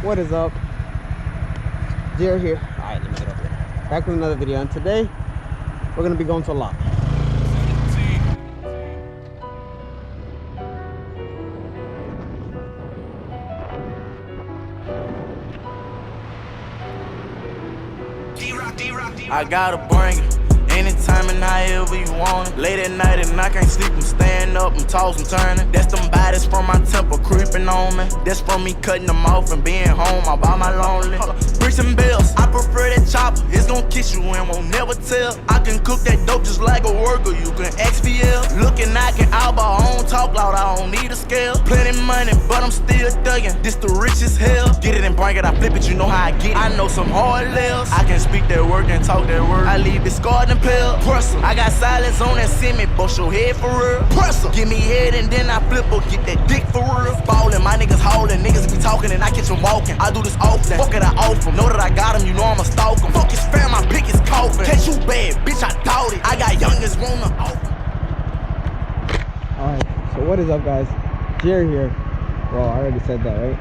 What is up? Jared here. Alright, let me get up here. Back with another video, and today we're gonna be going to a lot. I gotta bring it anytime and however you want it. Late at night and I can't sleep, I'm staying up, I'm tossing, turning. That's them bodies from my temple creeping on me. That's from me cutting them off and being home all by my lonely. Bricks and bills, I prefer that chopper. It's gonna kiss you and won't never tell. I can cook that dope just like a worker, you can XVL. Looking, I can eyeball, I don't talk loud, I don't need a scale. Plenty money, but I'm still thugging. This the richest hell. Get it and bring it, I flip it, you know how I get it. I know some hard lives. I can speak that word and talk that word. I leave it scarred and pale. Press 'em. I got silence on that semi, bust your head for real. Press 'em. Give me head and then I flip her, get that dick for real. Ballin', my niggas haulin', niggas be talking and I catch 'em walking. I do this often, fuck it, I off 'em. Know that I got 'em, you know I'ma stalk 'em. Fuck his fam, I pick his coffin. Catch you bad, bitch, I doubt it. I got youngest wanna open. Alright, so what is up, guys? Jared here. Well, I already said that, right?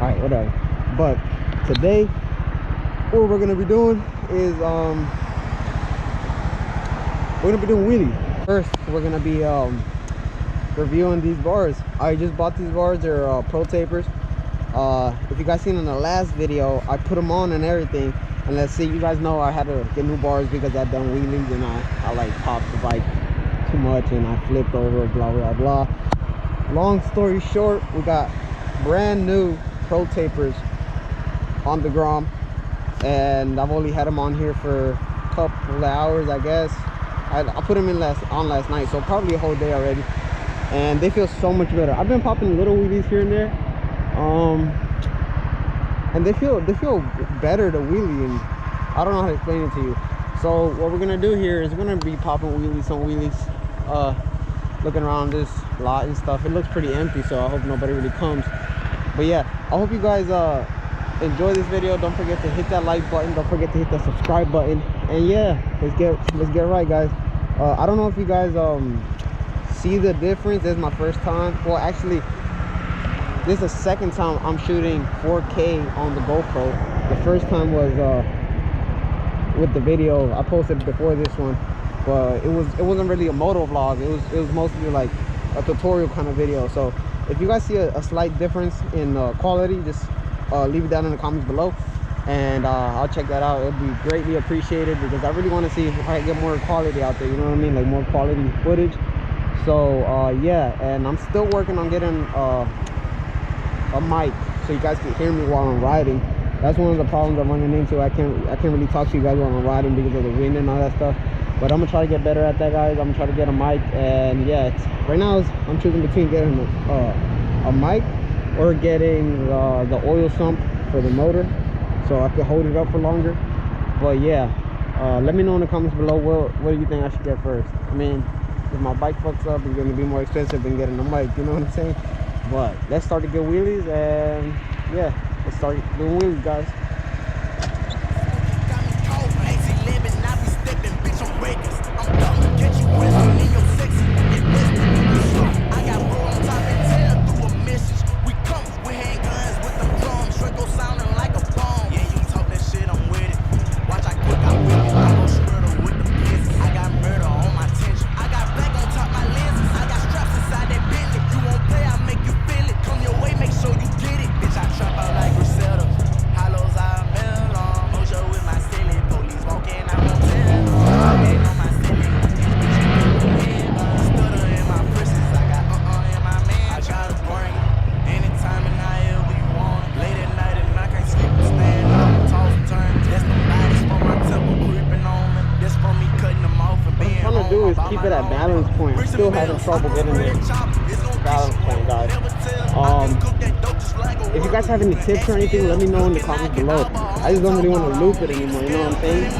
Alright, whatever. But today, what we're gonna be doing is we're gonna be doing wheelies. First, we're gonna be reviewing these bars. I just bought these bars. They're PROTAPERs. If you guys seen in the last video, I put them on and everything. And let's see, you guys know I had to get new bars because I've done wheelies and I like popped the bike too much and I flipped over, blah blah blah. Long story short, we got brand new PROTAPERs on the Grom, and I've only had them on here for a couple of hours, I guess. I put them in on last night, so probably a whole day already, and they feel so much better. I've been popping little wheelies here and there, and they feel better to wheelie, and I don't know how to explain it to you. So what we're gonna do here is we're gonna be popping wheelies on wheelies, looking around this lot and stuff. It looks pretty empty, so I hope nobody really comes. But yeah, I hope you guys enjoy this video. Don't forget to hit that like button, don't forget to hit the subscribe button, and yeah, let's get right, guys. I don't know if you guys see the difference. This is my first time, well actually this is the second time I'm shooting 4K on the GoPro. The first time was with the video I posted before this one, but it wasn't really a moto vlog. It was mostly like a tutorial kind of video. So if you guys see a slight difference in quality, just leave it down in the comments below, and I'll check that out. It'd be greatly appreciated because I really want to see if I can get more quality out there, you know what I mean, like more quality footage. So yeah, and I'm still working on getting a mic so you guys can hear me while I'm riding. That's one of the problems I'm running into. I can't really talk to you guys while I'm riding because of the wind and all that stuff, but I'm gonna try to get better at that, guys. I'm gonna try to get a mic, and yeah, right now I'm choosing between getting a mic or getting the oil sump for the motor so I can hold it up for longer. But yeah, let me know in the comments below what do you think I should get first. I mean, if my bike fucks up, it's gonna be more expensive than getting a mic, you know what I'm saying? But let's start to get wheelies, and yeah, let's start doing wheelies, guys. Is keep it at balance point. I'm still having trouble getting the balance point, guys. If you guys have any tips or anything, let me know in the comments below. I just don't really want to loop it anymore, you know what I'm saying?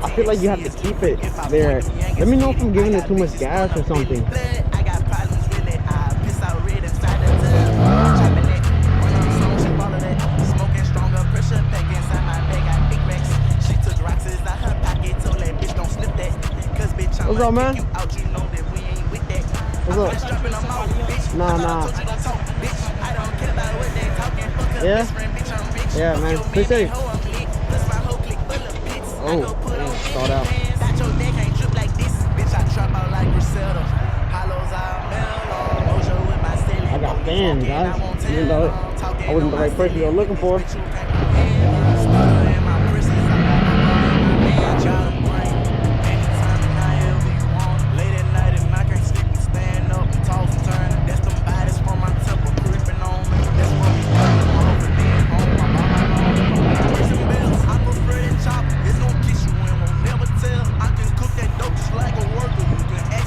I feel like you have to keep it there. Let me know if I'm giving it too much gas or something. What's up, man? What's up? Nah. Yeah? Yeah, man. Stay safe. Oh, thought out. I got fans, guys. Even though I wasn't the right person you were looking for.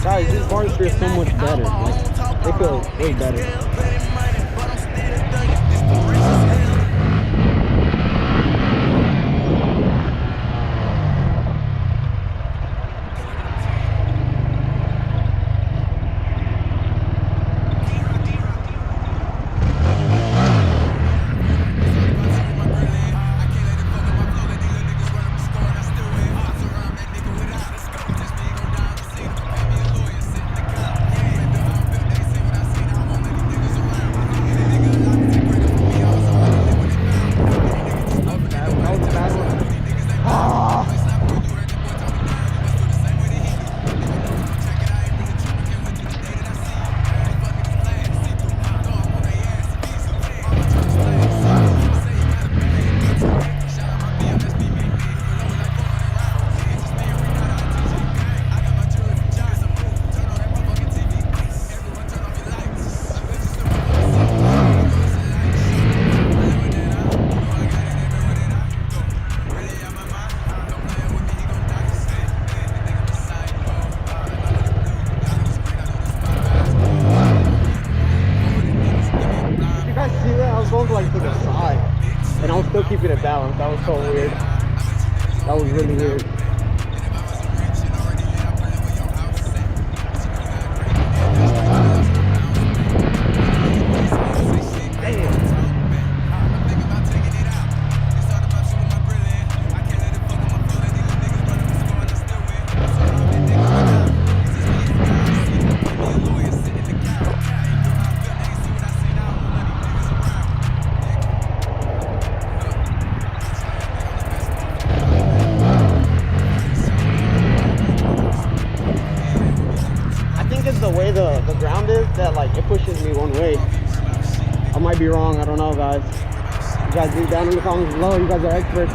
Guys, these bars feel so much better. Like, they feel way better. Like to the side, and I was still keeping it balanced. That was so weird. That was really weird. The way the ground is, that like it pushes me one way. I might be wrong, I don't know, guys. You guys leave down in the comments below. You guys are experts.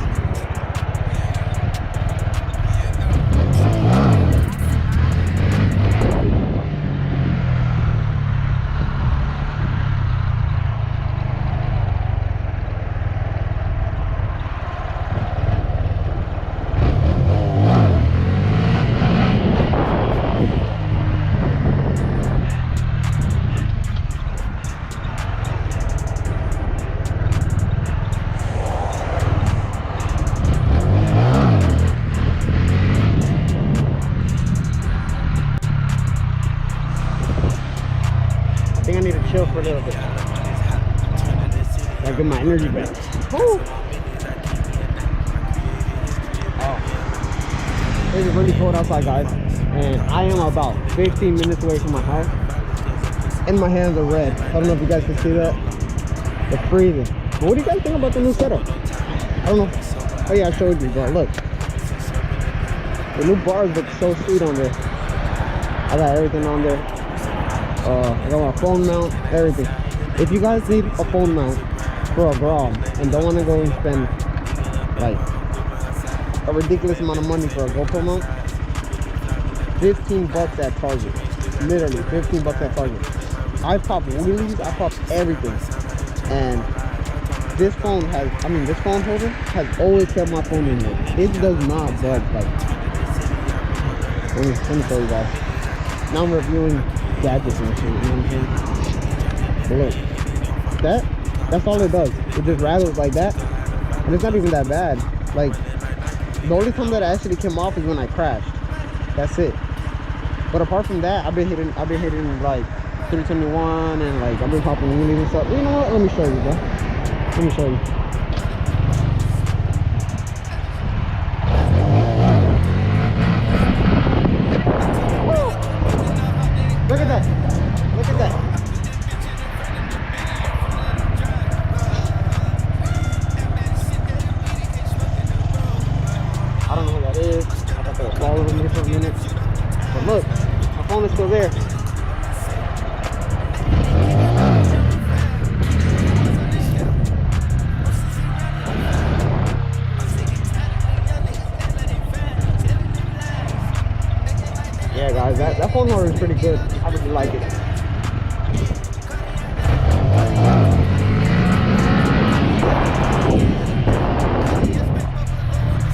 I think I need to chill for a little bit. Gotta get my energy back. Woo! Oh. It's really cold outside, guys. And I am about 15 minutes away from my house. And my hands are red. I don't know if you guys can see that. They're freezing. But what do you guys think about the new setup? I don't know. Oh yeah, I showed you, but look. The new bars look so sweet on there. I got everything on there. I got my phone mount, everything. If you guys need a phone mount for a Grom and don't want to go and spend like a ridiculous amount of money for a GoPro mount, 15 bucks at Target. Literally 15 bucks at Target. I pop wheelies, I pop everything. And this phone has, this phone holder has always kept my phone in there. It does not budge. Like, let me show you guys. Now I'm reviewing gadgets and shit, you know what I'm saying? But look, that's all it does. It just rattles like that, and it's not even that bad. Like, the only time that it actually came off is when I crashed. That's it. But apart from that, I've been hitting like 321, and like I've been popping wheelies and stuff. You know what? Let me show you, bro. Let me show you. Woo! Look at that. phone is still there. Yeah, guys, that phone holder is pretty good. I really like it.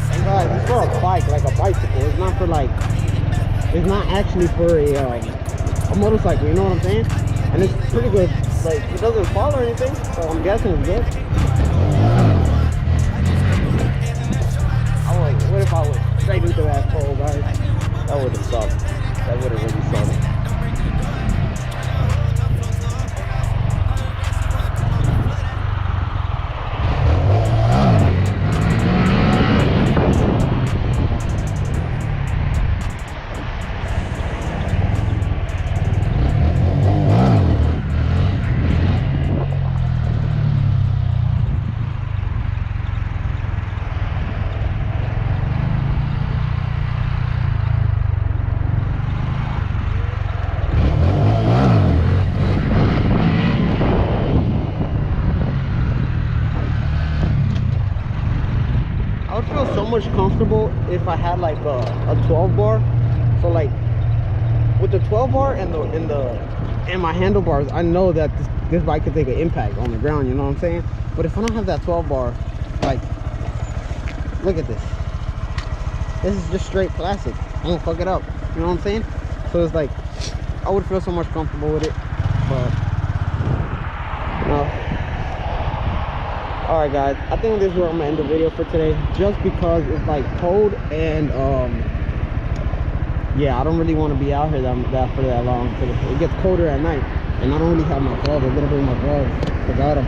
And guys, it's for a bike, like a bicycle. It's not for like, it's not actually for a motorcycle. You know what I'm saying? And it's pretty good. Like, it doesn't fall or anything, so I'm guessing it's good. What if I was straight into that pole, guys? That would have sucked. That would have really sucked. I would feel so much comfortable if I had like a 12 bar. So like with the 12 bar and my handlebars, I know that this bike could take an impact on the ground, you know what I'm saying? But if I don't have that 12 bar, like, look at this. This is just straight plastic. I won't fuck it up, you know what I'm saying? So it's like, I would feel so much comfortable with it, but no. All right, guys, I think this is where I'm gonna end the video for today, just because it's like cold and yeah, I don't really want to be out here for that long, because it gets colder at night, and I don't really have my gloves. I'm gonna bring my gloves. Forgot them.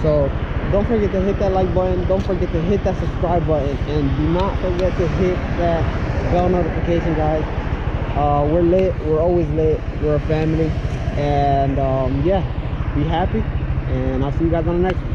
So don't forget to hit that like button. Don't forget to hit that subscribe button, and do not forget to hit that bell notification, guys. We're lit. We're always lit. We're a family, and yeah, be happy, and I'll see you guys on the next one.